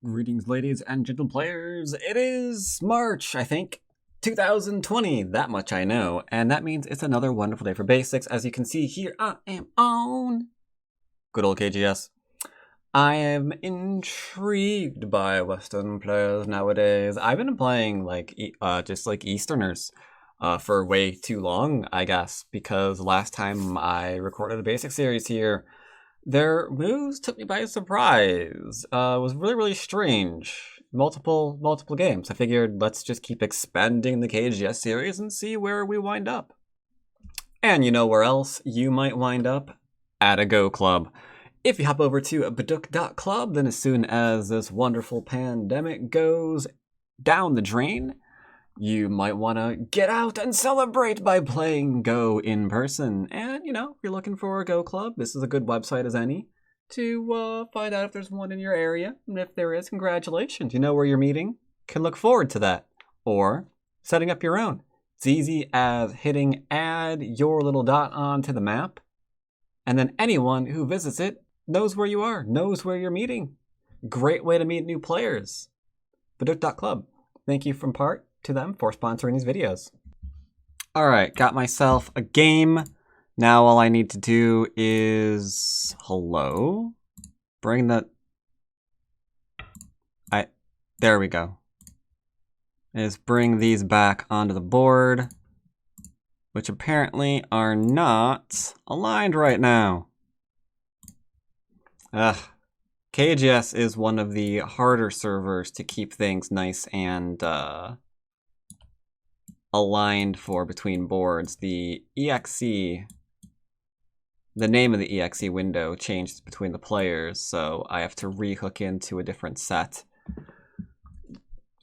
Greetings, ladies and gentle players. It is March, I think, 2020. That much I know. And that means it's another wonderful day for basics. As you can see here, I am on good old KGS. I am intrigued by Western players nowadays. I've been playing just like Easterners for way too long, I guess, because last time I recorded a basic series here, their moves took me by surprise. It was really strange. Multiple games. I figured let's just keep expanding the KGS series and see where we wind up. And you know where else you might wind up? At a Go club. If you hop over to Baduk.club, then as soon as this wonderful pandemic goes down the drain, you might want to get out and celebrate by playing Go in person. And, you know, if you're looking for a Go club, this is a good website as any to find out if there's one in your area. And if there is, congratulations. You know where you're meeting. Can look forward to that. Or setting up your own. It's easy as hitting add your little dot onto the map. And then anyone who visits it knows where you are, knows where you're meeting. Great way to meet new players. Baduk.club. Thank you from part to them for sponsoring these videos. Alright, got myself a game. Now all I need to do is... Hello? Bring the... There we go. Is bring these back onto the board, which apparently are not aligned right now. Ugh. KGS is one of the harder servers to keep things nice and aligned for between boards. The EXE, the name of the EXE window changes between the players, so I have to rehook into a different set.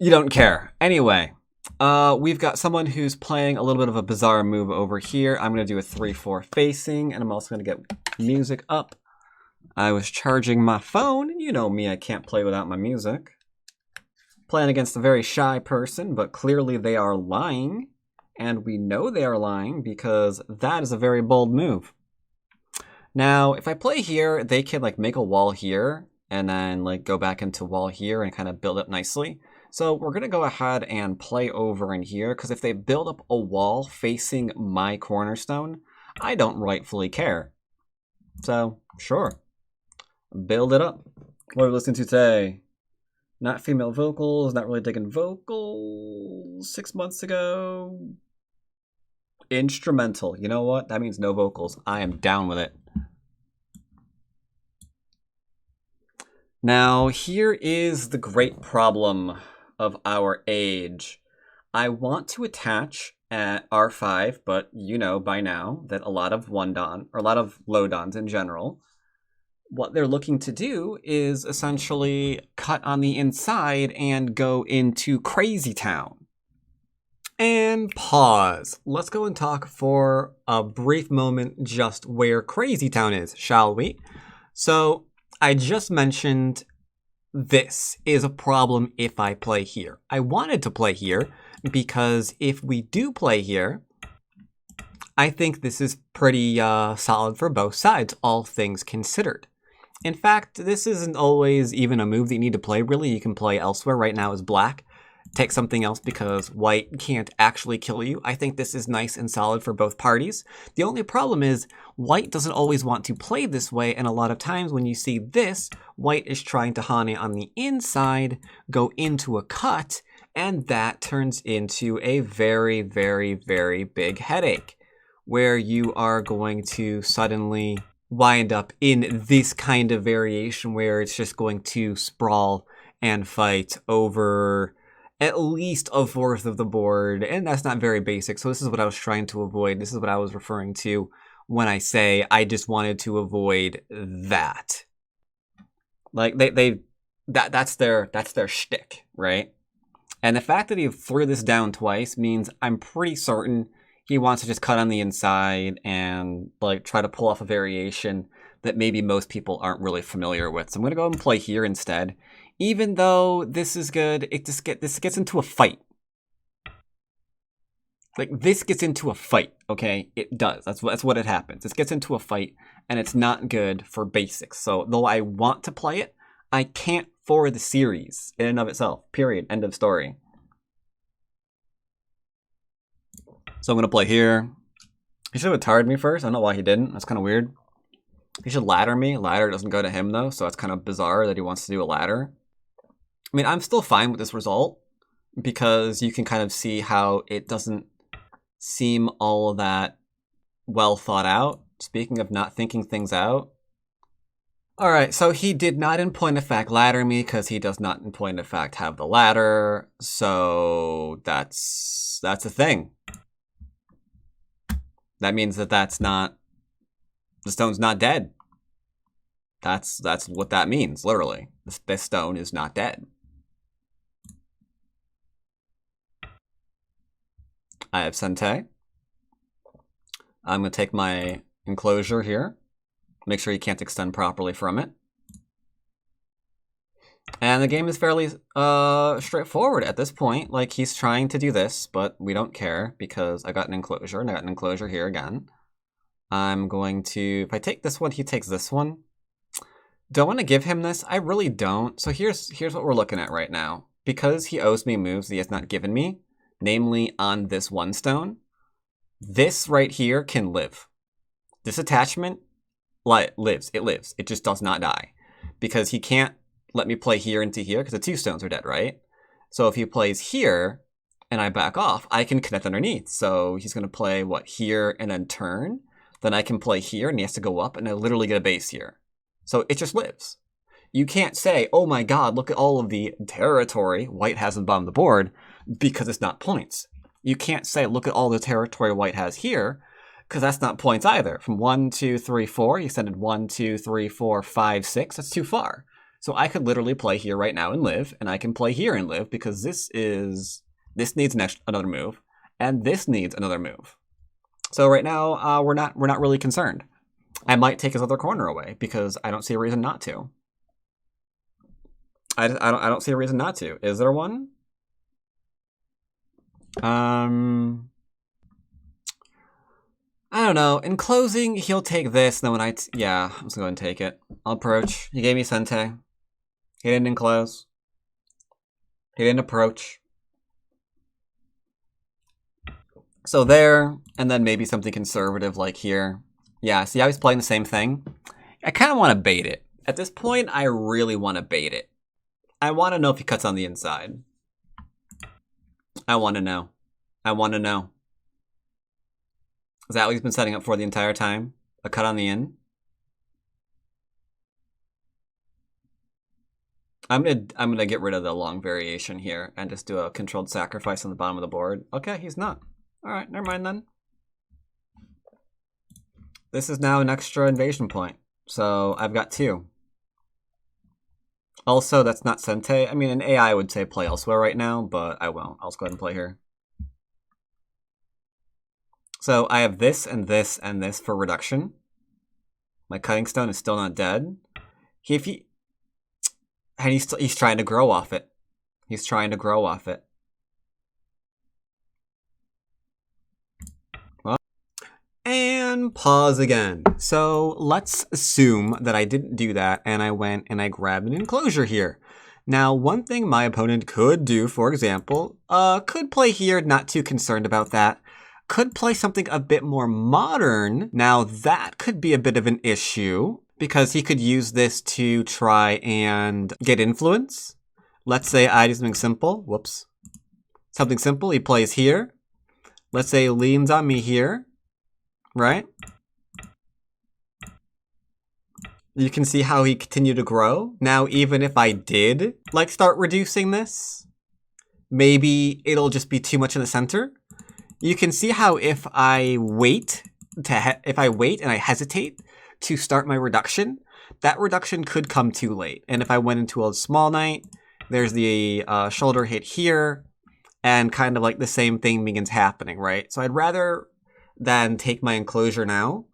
You don't care. Anyway, we've got someone who's playing a little bit of a bizarre move over here. I'm going to do a 3-4 facing, and I'm also going to get music up. I was charging my phone. You know me, I can't play without my music. Playing against a very shy person, but clearly they are lying. And we know they are lying because that is a very bold move. Now, if I play here, they can like make a wall here and then like go back into wall here and kind of build up nicely. So we're going to go ahead and play over in here because if they build up a wall facing my cornerstone, I don't rightfully care. So, sure. Build it up. What are we listening to today? Not female vocals, not really digging vocals. 6 months ago. Instrumental. You know what? That means no vocals. I am down with it. Now, here is the great problem of our age. I want to attach at R5, but you know by now that a lot of 1Dan, or a lot of low dans in general, what they're looking to do is essentially cut on the inside and go into Crazy Town. And pause. Let's go and talk for a brief moment just where Crazy Town is, shall we? So, I just mentioned this is a problem if I play here. I wanted to play here because if we do play here, I think this is pretty solid for both sides, all things considered. In fact, this isn't always even a move that you need to play, really. You can play elsewhere. Right now is black. Take something else because white can't actually kill you. I think this is nice and solid for both parties. The only problem is white doesn't always want to play this way, and a lot of times when you see this, white is trying to hane on the inside, go into a cut, and that turns into a very big headache, where you are going to suddenly wind up in this kind of variation where it's just going to sprawl and fight over at least a fourth of the board, and that's not very basic. So this is what I was trying to avoid. This is what I was referring to when I say I just wanted to avoid that. Like that's their shtick, right? And the fact that he threw this down twice means I'm pretty certain he wants to just cut on the inside and like try to pull off a variation that maybe most people aren't really familiar with. So I'm gonna go and play here instead. Even though this is good, this gets into a fight. Like this gets into a fight, okay? It does. That's what it happens. This gets into a fight, and it's not good for basics. So though I want to play it, I can't for the series in and of itself. Period. End of story. So I'm going to play here. He should have tarred me first. I don't know why he didn't. That's kind of weird. He should ladder me. Ladder doesn't go to him, though, so it's kind of bizarre that he wants to do a ladder. I mean, I'm still fine with this result because you can kind of see how it doesn't seem all that well thought out. Speaking of not thinking things out. Alright, so he did not in point of fact ladder me because he does not in point of fact have the ladder. So that's a thing. That means that the stone's not dead. That's what that means, literally. This stone is not dead. I have Sente. I'm going to take my enclosure here. Make sure he can't extend properly from it. And the game is fairly straightforward at this point. Like, he's trying to do this, but we don't care because I got an enclosure, and I got an enclosure here again. I'm going to, if I take this one, he takes this one. Do I want to give him this? I really don't. So here's what we're looking at right now. Because he owes me moves that he has not given me, namely on this one stone, this right here can live. This attachment lives. It lives. It just does not die. Because he can't let me play here into here because the two stones are dead, right? So if he plays here and I back off, I can connect underneath. So he's going to play, what, here and then turn. Then I can play here and he has to go up and I literally get a base here. So it just lives. You can't say, oh my god, look at all of the territory white has on the bottom of the board because it's not points. You can't say, look at all the territory white has here because that's not points either. From 1, 2, 3, 4, he extended 1, 2, 3, 4, 5, 6. That's too far. So I could literally play here right now and live, and I can play here and live because this needs another move, and this needs another move. So right now, we're not really concerned. I might take his other corner away because I don't see a reason not to. I don't see a reason not to. Is there one? I don't know. In closing, he'll take this. Then when yeah, I'm just going to take it. I'll approach. He gave me Sente. He didn't enclose. He didn't approach. So there, and then maybe something conservative like here. Yeah, see how he's playing the same thing? I kind of want to bait it. At this point, I really want to bait it. I want to know if he cuts on the inside. I want to know. I want to know. Is that what he's been setting up for the entire time? A cut on the in? I'm gonna get rid of the long variation here and just do a controlled sacrifice on the bottom of the board. Okay, he's not. Alright, never mind then. This is now an extra invasion point. So I've got 2. Also, that's not Sente. I mean, an AI would say play elsewhere right now, but I won't. I'll just go ahead and play here. So I have this and this and this for reduction. My cutting stone is still not dead. And he's trying to grow off it. He's trying to grow off it. Well, and pause again. So let's assume that I didn't do that and I went and I grabbed an enclosure here. Now, one thing my opponent could do, for example, could play here, not too concerned about that. Could play something a bit more modern. Now, that could be a bit of an issue because he could use this to try and get influence. Let's say I do something simple. Whoops. Something simple. He plays here. Let's say he leans on me here. Right? You can see how he continued to grow. Now, even if I did, like, start reducing this, maybe it'll just be too much in the center. You can see how if I wait and I hesitate to start my reduction, that reduction could come too late. And if I went into a small knight, there's the shoulder hit here, and kind of like the same thing begins happening, right? So I'd rather than take my enclosure now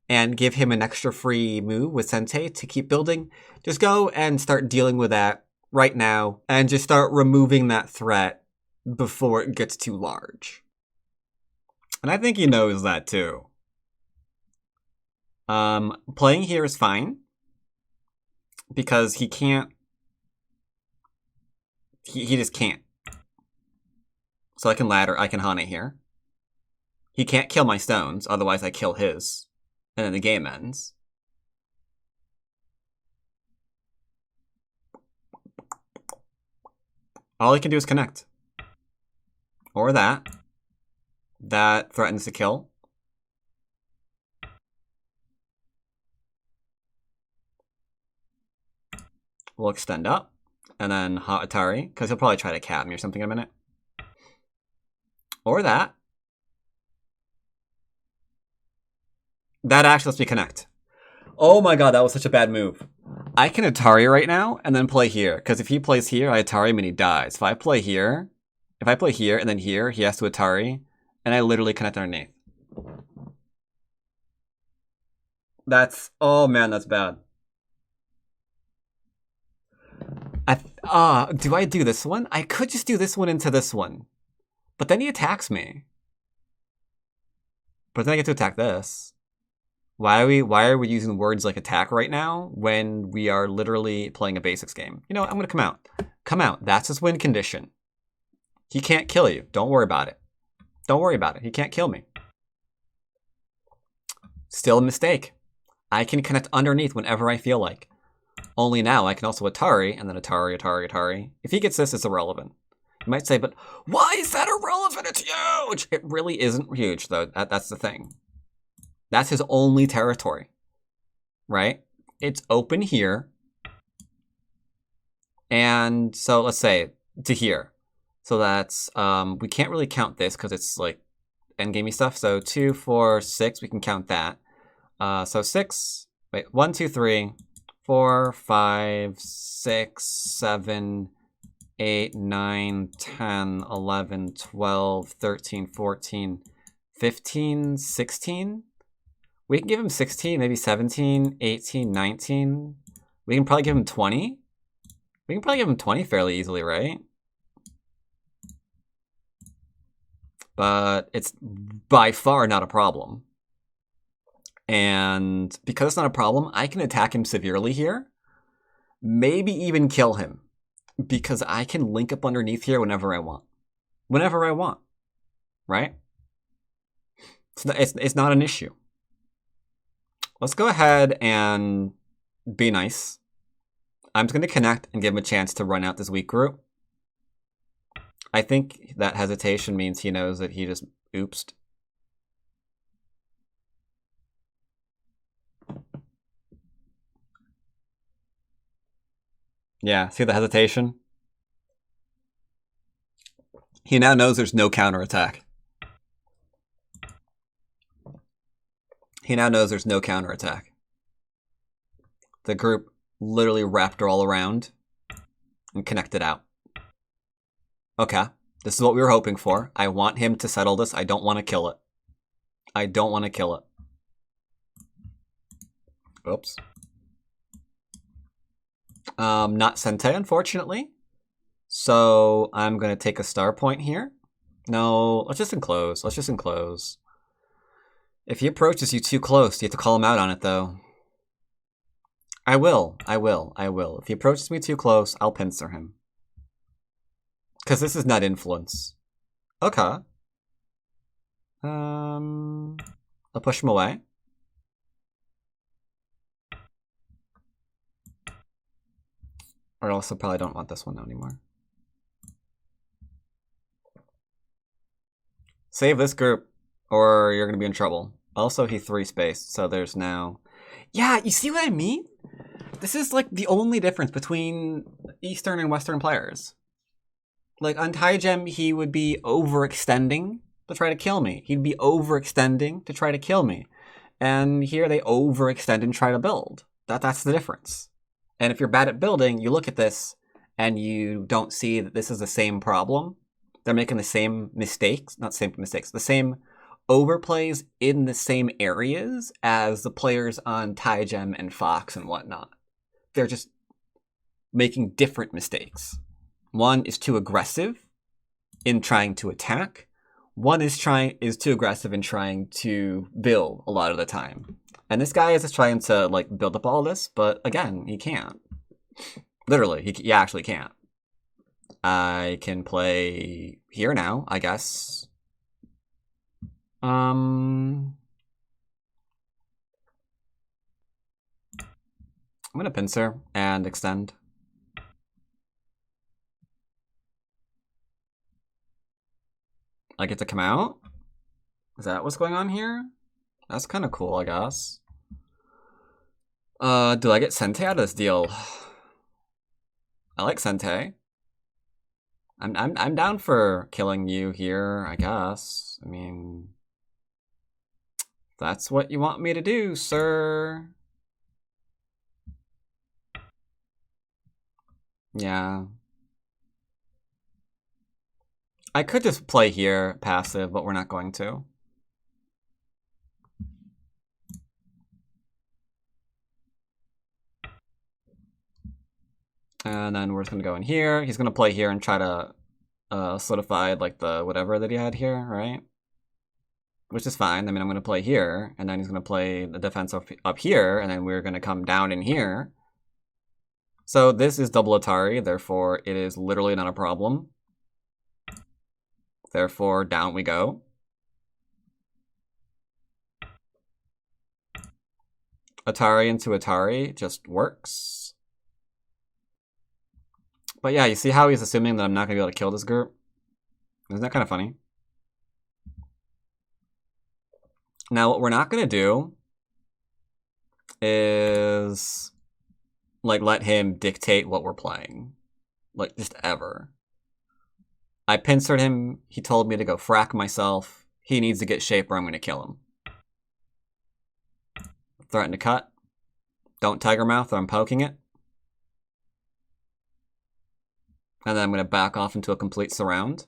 and give him an extra free move with Sente to keep building, just go and start dealing with that right now and just start removing that threat before it gets too large. And I think he knows that too. Playing here is fine. because he can't. He just can't. So I can ladder, I can Hane here. He can't kill my stones, otherwise I kill his. And then the game ends. All he can do is connect. Or that. That threatens to kill. We'll extend up. And then Hot Atari, because he'll probably try to cap me or something in a minute. Or that. That actually lets me connect. Oh my god, that was such a bad move. I can Atari right now and then play here. Because if he plays here, I Atari him and he dies. If I play here and then here, he has to Atari. And I literally connect underneath. That's... Oh man, that's bad. Do I do this one? I could just do this one into this one. But then he attacks me. But then I get to attack this. Why are we using words like attack right now when we are literally playing a basics game? You know what? I'm gonna come out. Come out. That's his win condition. He can't kill you. Don't worry about it. Don't worry about it. He can't kill me. Still a mistake. I can connect underneath whenever I feel like. Only now I can also Atari, and then Atari, Atari, Atari. If he gets this, it's irrelevant. You might say, but why is that irrelevant? It's huge! It really isn't huge, though. That's the thing. That's his only territory, right? It's open here. And so let's say to here. So that's, we can't really count this because it's like endgamey stuff. So 2, 4, 6, we can count that. So 6, wait, 1, 2, 3, 4, 5, 6, 7, 8, 9, 10, 11, 12, 13, 14, 15, 16. We can give him 16, maybe 17, 18, 19. We can probably give him 20. We can probably give him 20 fairly easily, right? But it's by far not a problem. And because it's not a problem, I can attack him severely here. Maybe even kill him. Because I can link up underneath here whenever I want. Whenever I want. Right? It's not an issue. Let's go ahead and be nice. I'm just going to connect and give him a chance to run out this weak group. I think that hesitation means he knows that he just oopsed. Yeah, see the hesitation? He now knows there's no counterattack. He now knows there's no counterattack. The group literally wrapped her all around and connected out. Okay, this is what we were hoping for. I want him to settle this. I don't want to kill it. I don't want to kill it. Oops. Not Sente, unfortunately. So I'm going to take a star point here. No, let's just enclose. Let's just enclose. If he approaches you too close, you have to call him out on it, though. I will. If he approaches me too close, I'll pincer him. Because this is not influence. Okay. I'll push him away. Or also probably don't want this one anymore. Save this group, or you're going to be in trouble. Also, he 3-spaced, so there's now... Yeah, you see what I mean? This is like the only difference between Eastern and Western players. Like on Taijim, he would be overextending to try to kill me. He'd be overextending to try to kill me. And here they overextend and try to build. That's the difference. And if you're bad at building, you look at this and you don't see that this is the same problem. They're making the same mistakes, not same mistakes, the same overplays in the same areas as the players on Taijim and Fox and whatnot. They're just making different mistakes. One is too aggressive in trying to attack. One is too aggressive in trying to build a lot of the time. And this guy is just trying to like build up all this, but again, he can't. Literally, he actually can't. I can play here now, I guess. I'm gonna pincer and extend. I get to come out? Is that what's going on here? That's kind of cool, I guess. Do I get Sente out of this deal? I like Sente. I'm down for killing you here, I guess. I mean, that's what you want me to do, sir. Yeah. I could just play here, passive, but we're not going to. And then we're just gonna go in here. He's gonna play here and try to solidify like the whatever that he had here, right? Which is fine. I mean, I'm gonna play here, and then he's gonna play the defense up here, and then we're gonna come down in here. So this is double Atari, therefore it is literally not a problem. Therefore, down we go. Atari into Atari just works. But yeah, you see how he's assuming that I'm not gonna be able to kill this group? Isn't that kind of funny? Now, what we're not gonna do is like let him dictate what we're playing. Like, just ever. I pincered him. He told me to go frack myself. He needs to get shape or I'm gonna kill him. Threaten to cut. Don't tiger mouth or I'm poking it. And then I'm gonna back off into a complete surround.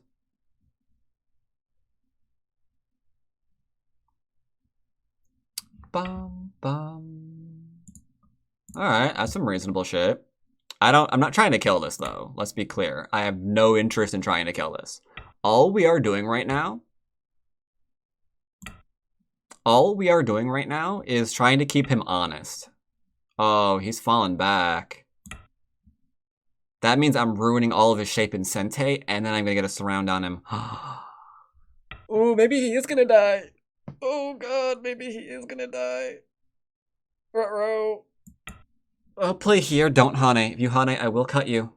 Bum, bum. Alright, that's some reasonable shape. I'm not trying to kill this though. Let's be clear. I have no interest in trying to kill this. All we are doing right now is trying to keep him honest. Oh, he's fallen back. That means I'm ruining all of his shape in Sente, and then I'm gonna get a surround on him. Oh, maybe he is gonna die. Oh god, maybe he is gonna die. Ruh-roh. I'll play here, don't Hane. If you Hane, I will cut you.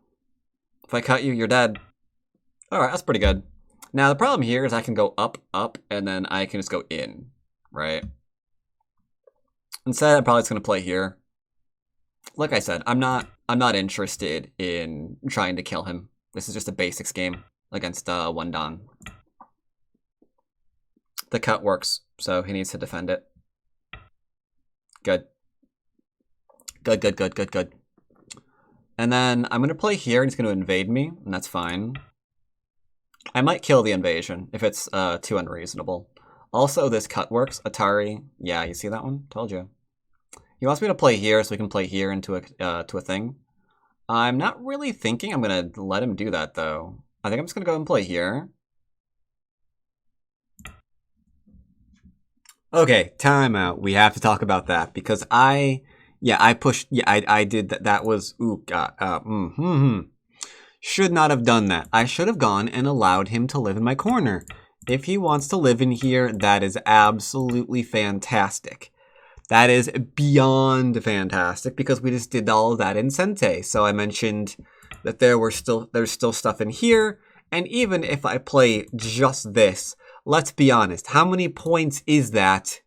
If I cut you, you're dead. Alright, that's pretty good. Now, the problem here is I can go up, up, and then I can just go in, right? Instead, I'm probably just going to play here. Like I said, I'm not interested in trying to kill him. This is just a basics game against 1Dan. The cut works, so he needs to defend it. Good. Good, good, good, good, good. And then I'm going to play here, and he's going to invade me, and that's fine. I might kill the invasion if it's too unreasonable. Also, this cut works. Atari. Yeah, you see that one? Told you. He wants me to play here so we can play here into a to a thing. I'm not really thinking I'm going to let him do that, though. I think I'm just going to go and play here. Okay, timeout. We have to talk about that because I pushed. Yeah, I did that. That was ooh, God, should not have done that. I should have gone and allowed him to live in my corner. If he wants to live in here, that is absolutely fantastic. That is beyond fantastic because we just did all of that in Sente. So I mentioned that there's still stuff in here, and even if I play just this, let's be honest, how many points is that?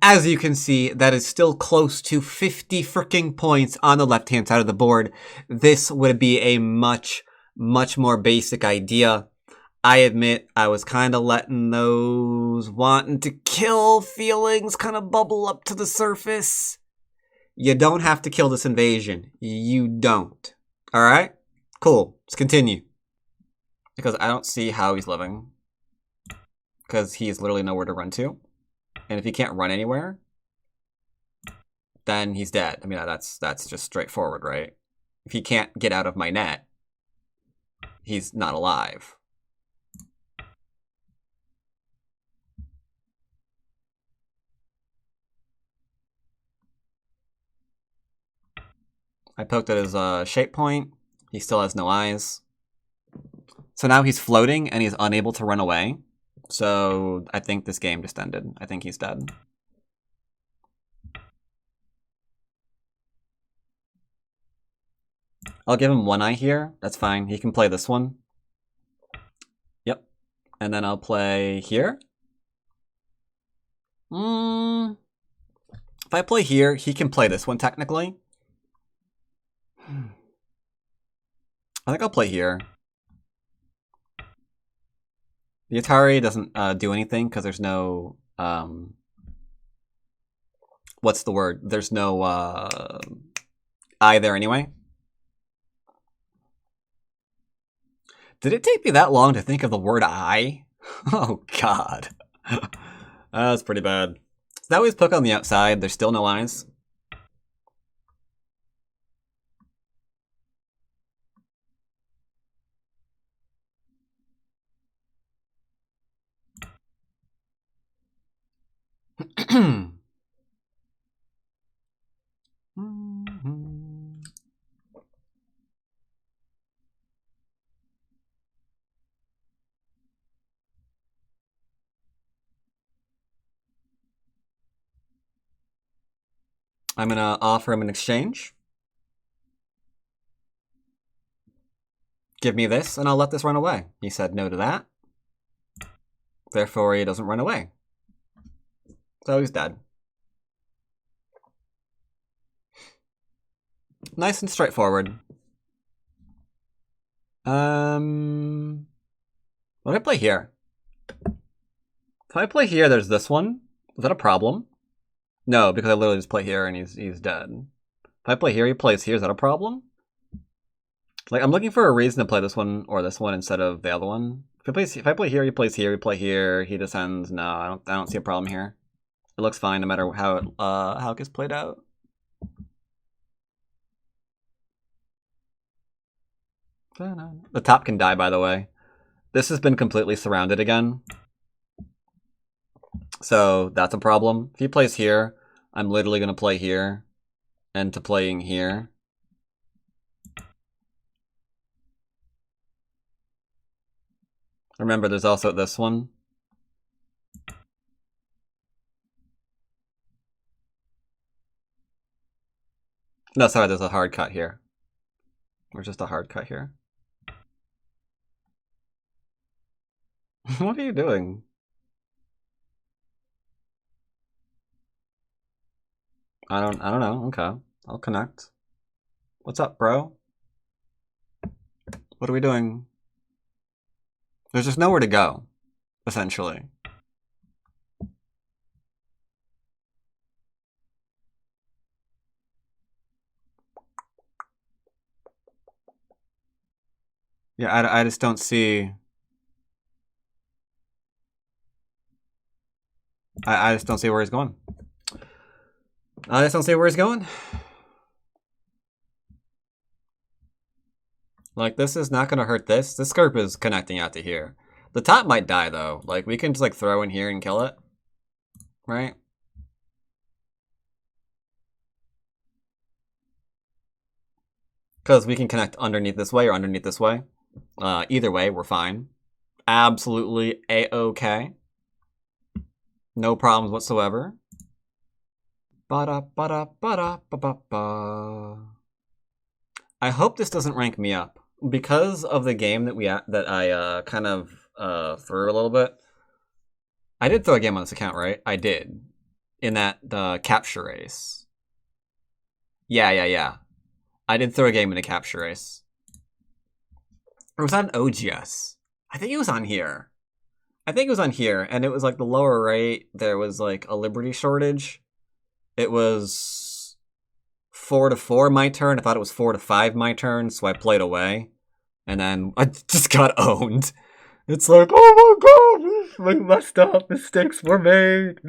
As you can see, that is still close to 50 freaking points on the left-hand side of the board. This would be a much, much more basic idea. I admit I was kind of letting those wanting to kill feelings kind of bubble up to the surface. You don't have to kill this invasion. You don't. All right? Cool. Let's continue. Because I don't see how he's living. Because he's literally nowhere to run to. And if he can't run anywhere, then he's dead. I mean, that's just straightforward, right? If he can't get out of my net, he's not alive. I poked at his shape point. He still has no eyes. So now he's floating and he's unable to run away. So I think this game just ended. I think he's dead. I'll give him one eye here. That's fine. He can play this one. Yep. And then I'll play here. If I play here, he can play this one technically. I think I'll play here. The Atari doesn't do anything because there's no... what's the word? There's no eye there anyway. Did it take me that long to think of the word eye? Oh, God. That's pretty bad. So now he's poke on the outside. There's still no eyes. I'm gonna offer him an exchange. Give me this, and I'll let this run away. He said no to that. Therefore, he doesn't run away. So he's dead. Nice and straightforward. What do I play here? If I play here, there's this one. Is that a problem? No, because I literally just play here and he's dead. If I play here, he plays here. Is that a problem? Like, I'm looking for a reason to play this one or this one instead of the other one. If I play here, he plays here. We play here. He descends. No, I don't see a problem here. It looks fine no matter how it gets played out. The top can die, by the way. This has been completely surrounded again. So that's a problem. If he plays here, I'm literally going to play here and to playing here. Remember, there's also this one. No, sorry, there's a hard cut here. Or just a hard cut here. What are you doing? I don't know. Okay. I'll connect. What's up, bro? What are we doing? There's just nowhere to go, essentially. Yeah, I just don't see... I just don't see where he's going. I just don't see where he's going. Like, this is not going to hurt this. This Skirp is connecting out to here. The top might die, though. Like, we can just, like, throw in here and kill it. Right? Because we can connect underneath this way or underneath this way. Either way, we're fine. Absolutely A-okay. No problems whatsoever. Ba-da-ba-da-ba-da-ba-ba-ba. I hope this doesn't rank me up. Because of the game that I kind of threw a little bit. I did throw a game on this account, right? I did. In that capture race. Yeah. I did throw a game in a capture race. Or was that an OGS? I think it was on here. And it was like the lower right, there was like a Liberty shortage. It was 4-4 my turn. I thought it was 4-5 my turn, so I played away. And then I just got owned. It's like, oh my god, we messed up. Mistakes were made.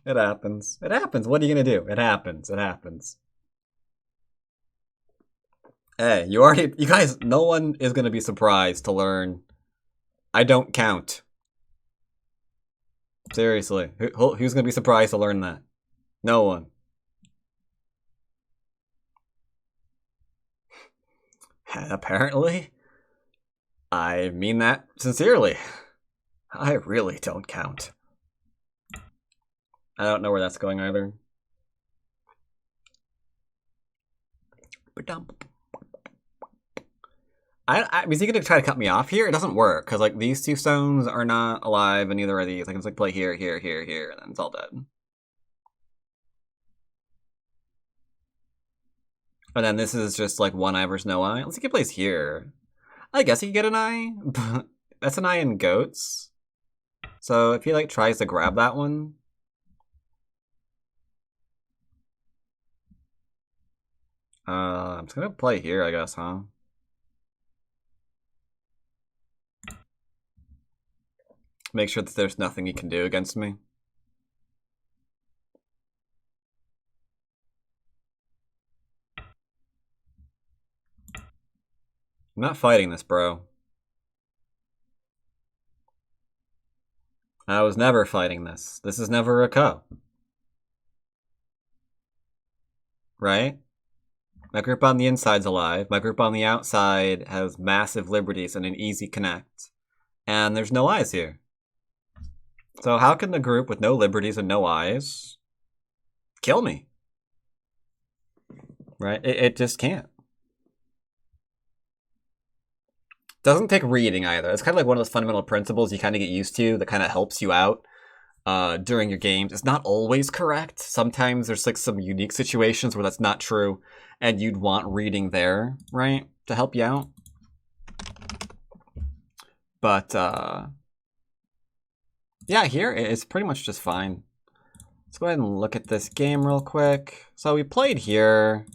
It happens. What are you gonna do? It happens. Hey, you guys, no one is gonna be surprised to learn I don't count. Seriously, who's gonna be surprised to learn that? No one. Apparently, I mean that sincerely. I really don't count. I don't know where that's going either. Is he gonna try to cut me off here? It doesn't work, because like these two stones are not alive, and neither are these. I can just like play here, here, here, here, and then it's all dead. And then this is just like one eye versus no eye. Let's see if he plays here. I guess he can get an eye, but that's an eye in goats. So if he like tries to grab that one, I'm just gonna play here, I guess, huh? Make sure that there's nothing he can do against me. I'm not fighting this, bro. I was never fighting this. This is never a co. Right? My group on the inside's alive. My group on the outside has massive liberties and an easy connect. And there's no eyes here. So how can the group with no liberties and no eyes kill me? Right? It just can't. Doesn't take reading either. It's kind of like one of those fundamental principles you kind of get used to that kind of helps you out during your games. It's not always correct. Sometimes there's like some unique situations where that's not true, and you'd want reading there, right, to help you out. But yeah, here it's pretty much just fine. Let's go ahead and look at this game real quick. So we played here.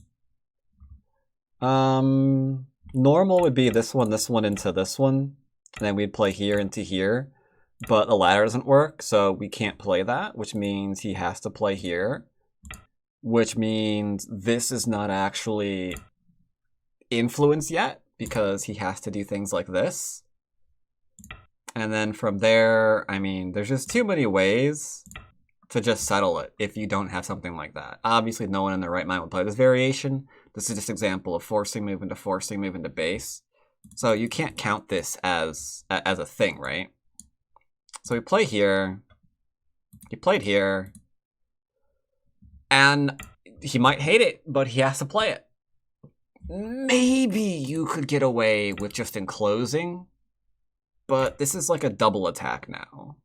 Normal would be this one into this one, and then we'd play here into here. But the ladder doesn't work, so we can't play that, which means he has to play here. Which means this is not actually influence yet, because he has to do things like this. And then from there, I mean, there's just too many ways to just settle it if you don't have something like that. Obviously, no one in their right mind would play this variation. This is just an example of forcing move into base. So you can't count this as a thing, right? So we play here. He played here. And he might hate it, but he has to play it. Maybe you could get away with just enclosing, but this is like a double attack now.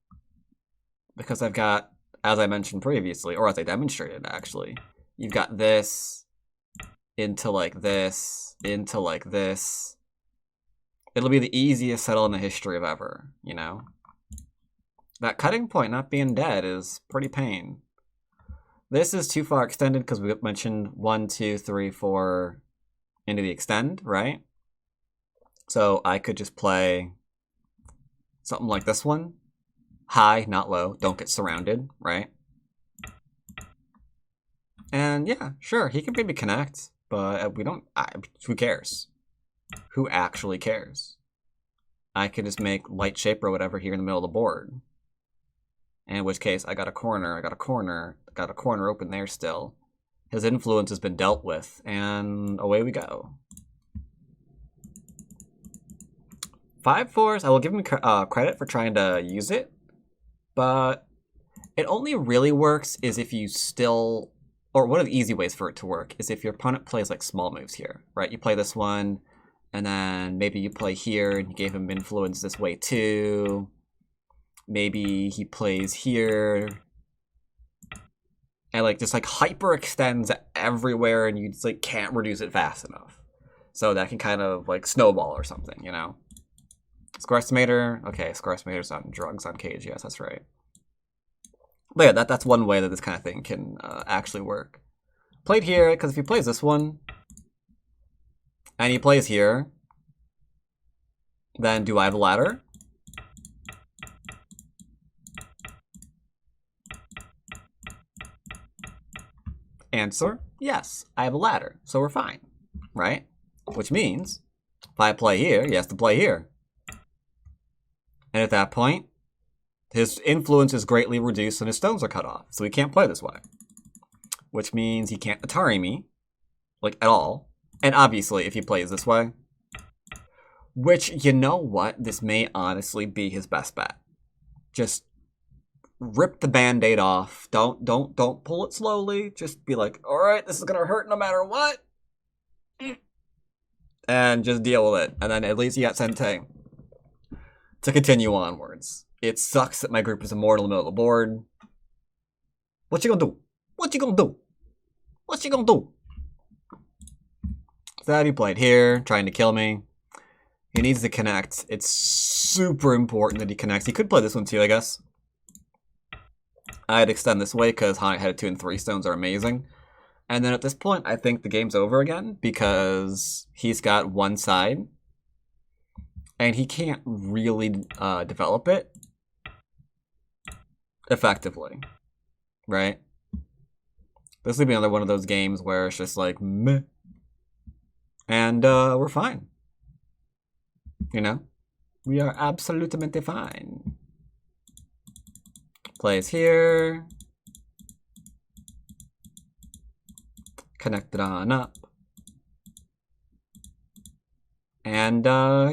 Because I've got, as I mentioned previously, or as I demonstrated actually, you've got this into like this, into like this. It'll be the easiest settle in the history of ever, you know? That cutting point not being dead is pretty pain. This is too far extended because we mentioned 1, 2, 3, 4 into the extend, right? So I could just play something like this one. High, not low. Don't get surrounded, right? And yeah, sure, he can maybe connect, but we don't. Who cares? Who actually cares? I could just make light shape or whatever here in the middle of the board. In which case, I got a corner, got a corner open there still. His influence has been dealt with, and away we go. 5/4s, I will give him credit for trying to use it, but it only really works is if you still, or one of the easy ways for it to work is if your opponent plays like small moves here, right? You play this one, and then maybe you play here, and you gave him influence this way too. Maybe he plays here, and like just like hyper extends everywhere, and you just like can't reduce it fast enough. So that can kind of like snowball or something, you know? Score estimator, okay, score estimator's on drugs on KGS, that's right. But yeah, that's one way that this kind of thing can actually work. Played here, because if he plays this one, and he plays here, then do I have a ladder? Answer, yes, I have a ladder, so we're fine, right? Which means, if I play here, he has to play here. And at that point, His influence is greatly reduced and his stones are cut off, so he can't play this way. Which means he can't Atari me, like, at all. And obviously, if he plays this way, which, you know what, this may honestly be his best bet. Just rip the Band-Aid off. Don't pull it slowly. Just be like, all right, this is gonna hurt no matter what. And just deal with it. And then at least you got Sente to continue onwards. It sucks that my group is immortal in the middle of the board. What you gonna do? What you gonna do? What you gonna do? So that he played here, trying to kill me. He needs to connect. It's super important that he connects. He could play this one too, I guess. I'd extend this way because High Head 2 and 3 stones are amazing. And then at this point, I think the game's over again because he's got one side and he can't really develop it effectively, right? This would be another one of those games where it's just like, meh. And we're fine. You know? We are absolutely fine. Plays here. Connect it on up. And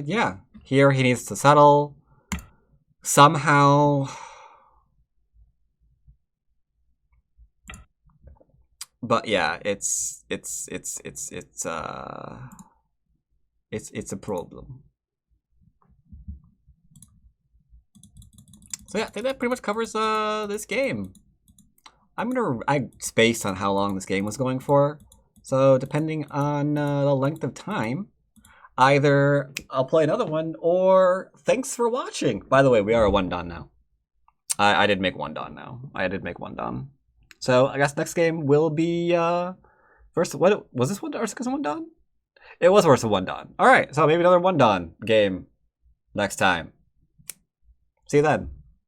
yeah, here he needs to settle. Somehow. But yeah, it's a problem. So yeah, I think that pretty much covers this game. I spaced on how long this game was going for. So depending on the length of time, either I'll play another one or thanks for watching. By the way, we are a 1Dan now. I did make 1Dan now. I did make 1Dan. So I guess next game will be first. What was this one? Or is 1Dan? It was versus 1Dan. All right, so maybe another 1Dan game next time. See you then.